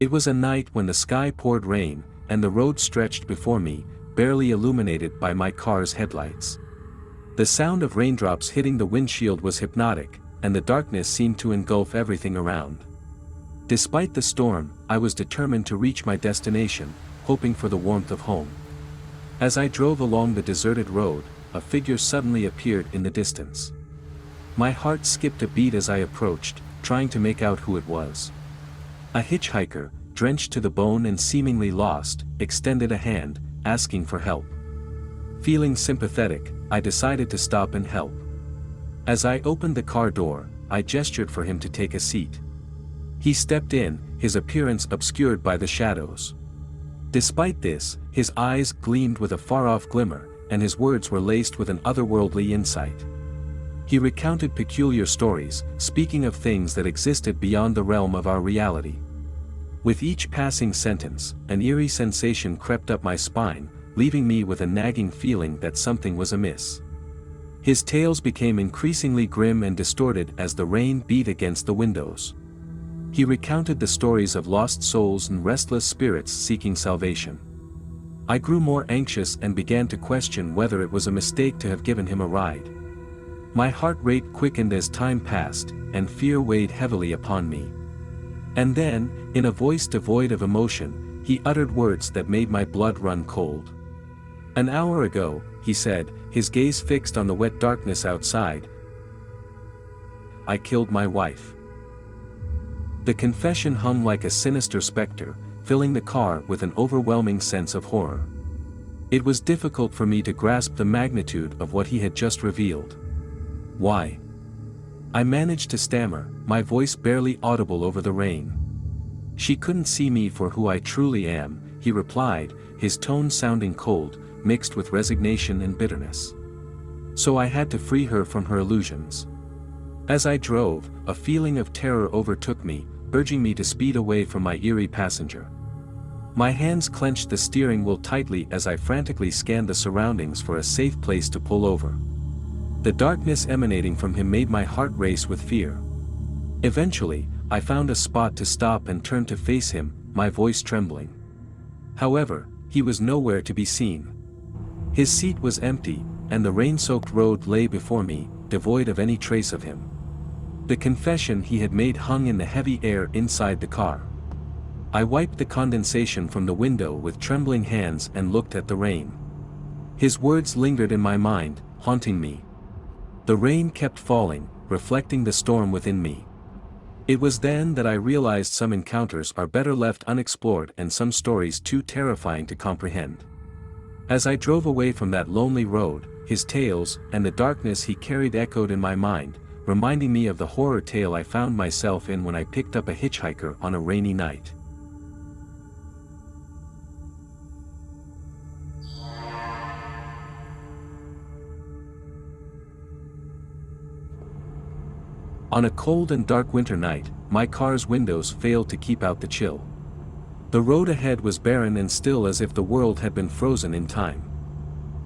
It was a night when the sky poured rain, and the road stretched before me, barely illuminated by my car's headlights. The sound of raindrops hitting the windshield was hypnotic, and the darkness seemed to engulf everything around. Despite the storm, I was determined to reach my destination, hoping for the warmth of home. As I drove along the deserted road, a figure suddenly appeared in the distance. My heart skipped a beat as I approached, trying to make out who it was. A hitchhiker, drenched to the bone and seemingly lost, extended a hand, asking for help. Feeling sympathetic, I decided to stop and help. As I opened the car door, I gestured for him to take a seat. He stepped in, his appearance obscured by the shadows. Despite this, his eyes gleamed with a far-off glimmer, and his words were laced with an otherworldly insight. He recounted peculiar stories, speaking of things that existed beyond the realm of our reality. With each passing sentence, an eerie sensation crept up my spine, leaving me with a nagging feeling that something was amiss. His tales became increasingly grim and distorted as the rain beat against the windows. He recounted the stories of lost souls and restless spirits seeking salvation. I grew more anxious and began to question whether it was a mistake to have given him a ride. My heart rate quickened as time passed, and fear weighed heavily upon me. And then, in a voice devoid of emotion, he uttered words that made my blood run cold. "An hour ago," he said, his gaze fixed on the wet darkness outside, "I killed my wife." The confession hung like a sinister specter, filling the car with an overwhelming sense of horror. It was difficult for me to grasp the magnitude of what he had just revealed. "Why?" I managed to stammer, my voice barely audible over the rain. "She couldn't see me for who I truly am," he replied, his tone sounding cold, mixed with resignation and bitterness. "So I had to free her from her illusions." As I drove, a feeling of terror overtook me, urging me to speed away from my eerie passenger. My hands clenched the steering wheel tightly as I frantically scanned the surroundings for a safe place to pull over. The darkness emanating from him made my heart race with fear. Eventually, I found a spot to stop and turned to face him, my voice trembling. However, he was nowhere to be seen. His seat was empty, and the rain-soaked road lay before me, devoid of any trace of him. The confession he had made hung in the heavy air inside the car. I wiped the condensation from the window with trembling hands and looked at the rain. His words lingered in my mind, haunting me. The rain kept falling, reflecting the storm within me. It was then that I realized some encounters are better left unexplored and some stories too terrifying to comprehend. As I drove away from that lonely road, his tales and the darkness he carried echoed in my mind, reminding me of the horror tale I found myself in when I picked up a hitchhiker on a rainy night. On a cold and dark winter night, my car's windows failed to keep out the chill. The road ahead was barren and still as if the world had been frozen in time.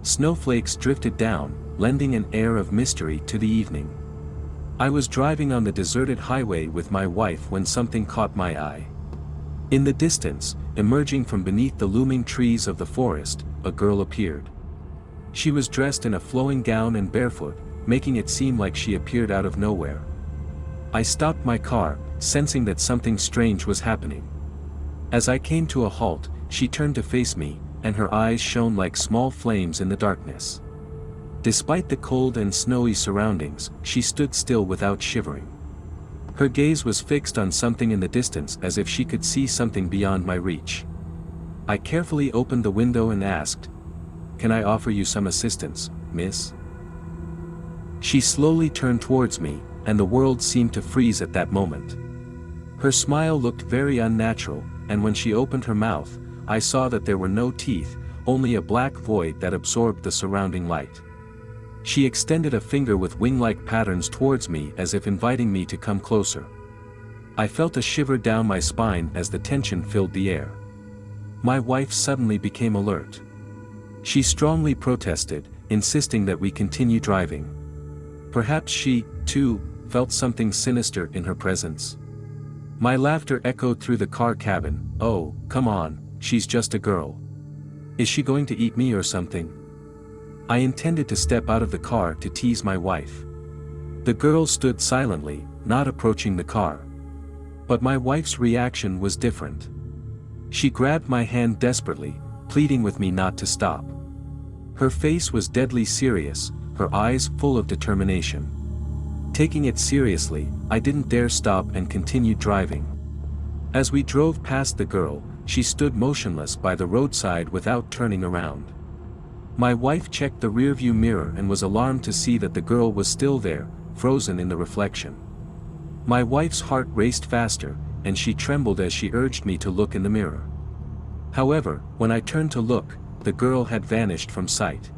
Snowflakes drifted down, lending an air of mystery to the evening. I was driving on the deserted highway with my wife when something caught my eye. In the distance, emerging from beneath the looming trees of the forest, a girl appeared. She was dressed in a flowing gown and barefoot, making it seem like she appeared out of nowhere. I stopped my car, sensing that something strange was happening. As I came to a halt, she turned to face me, and her eyes shone like small flames in the darkness. Despite the cold and snowy surroundings, she stood still without shivering. Her gaze was fixed on something in the distance as if she could see something beyond my reach. I carefully opened the window and asked, "Can I offer you some assistance, miss?" She slowly turned towards me, and the world seemed to freeze at that moment. Her smile looked very unnatural, and when she opened her mouth, I saw that there were no teeth, only a black void that absorbed the surrounding light. She extended a finger with wing-like patterns towards me as if inviting me to come closer. I felt a shiver down my spine as the tension filled the air. My wife suddenly became alert. She strongly protested, insisting that we continue driving. Perhaps she, too, felt something sinister in her presence. My laughter echoed through the car cabin. "Oh, come on, she's just a girl. Is she going to eat me or something?" I intended to step out of the car to tease my wife. The girl stood silently, not approaching the car. But my wife's reaction was different. She grabbed my hand desperately, pleading with me not to stop. Her face was deadly serious, her eyes full of determination. Taking it seriously, I didn't dare stop and continued driving. As we drove past the girl, she stood motionless by the roadside without turning around. My wife checked the rearview mirror and was alarmed to see that the girl was still there, frozen in the reflection. My wife's heart raced faster, and she trembled as she urged me to look in the mirror. However, when I turned to look, the girl had vanished from sight.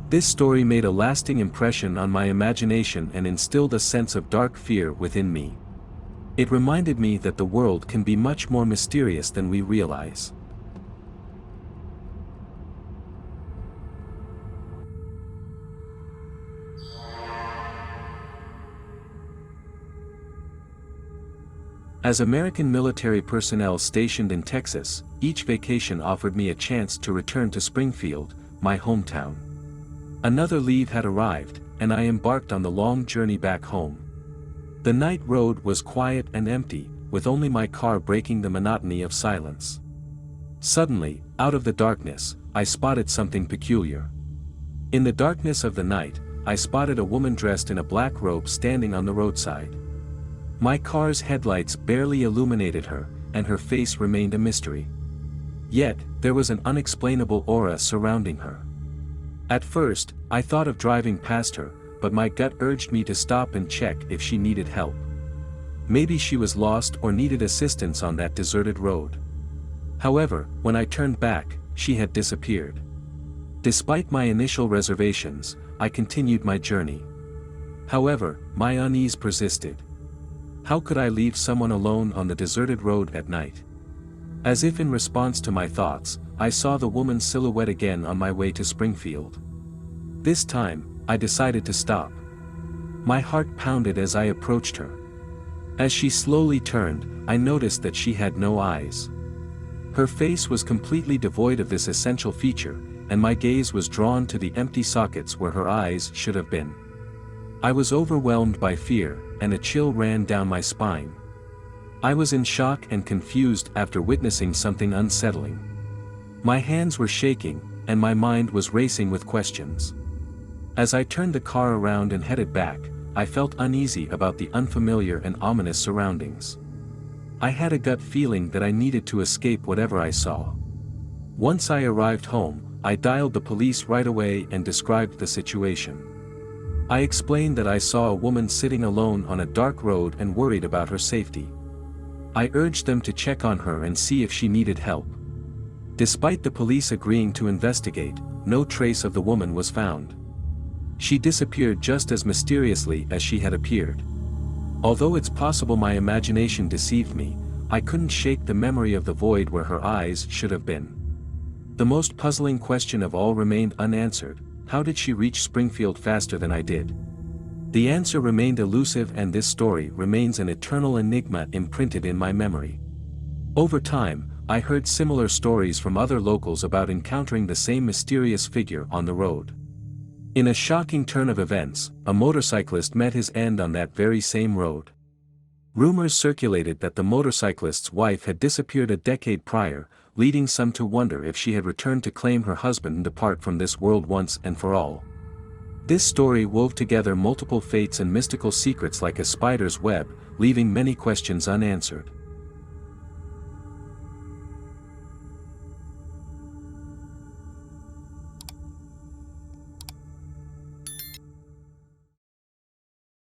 This story made a lasting impression on my imagination and instilled a sense of dark fear within me. It reminded me that the world can be much more mysterious than we realize. As American military personnel stationed in Texas, each vacation offered me a chance to return to Springfield, my hometown. Another leave had arrived, and I embarked on the long journey back home. The night road was quiet and empty, with only my car breaking the monotony of silence. Suddenly, out of the darkness, I spotted something peculiar. In the darkness of the night, I spotted a woman dressed in a black robe standing on the roadside. My car's headlights barely illuminated her, and her face remained a mystery. Yet, there was an unexplainable aura surrounding her. At first, I thought of driving past her, but my gut urged me to stop and check if she needed help. Maybe she was lost or needed assistance on that deserted road. However, when I turned back, she had disappeared. Despite my initial reservations, I continued my journey. However, my unease persisted. How could I leave someone alone on the deserted road at night? As if in response to my thoughts, I saw the woman's silhouette again on my way to Springfield. This time, I decided to stop. My heart pounded as I approached her. As she slowly turned, I noticed that she had no eyes. Her face was completely devoid of this essential feature, and my gaze was drawn to the empty sockets where her eyes should have been. I was overwhelmed by fear, and a chill ran down my spine. I was in shock and confused after witnessing something unsettling. My hands were shaking, and my mind was racing with questions. As I turned the car around and headed back, I felt uneasy about the unfamiliar and ominous surroundings. I had a gut feeling that I needed to escape whatever I saw. Once I arrived home, I dialed the police right away and described the situation. I explained that I saw a woman sitting alone on a dark road and worried about her safety. I urged them to check on her and see if she needed help. Despite the police agreeing to investigate, no trace of the woman was found. She disappeared just as mysteriously as she had appeared. Although it's possible my imagination deceived me, I couldn't shake the memory of the void where her eyes should have been. The most puzzling question of all remained unanswered: how did she reach Springfield faster than I did? The answer remained elusive, and this story remains an eternal enigma imprinted in my memory. Over time, I heard similar stories from other locals about encountering the same mysterious figure on the road. In a shocking turn of events, a motorcyclist met his end on that very same road. Rumors circulated that the motorcyclist's wife had disappeared a decade prior, leading some to wonder if she had returned to claim her husband and depart from this world once and for all. This story wove together multiple fates and mystical secrets like a spider's web, leaving many questions unanswered.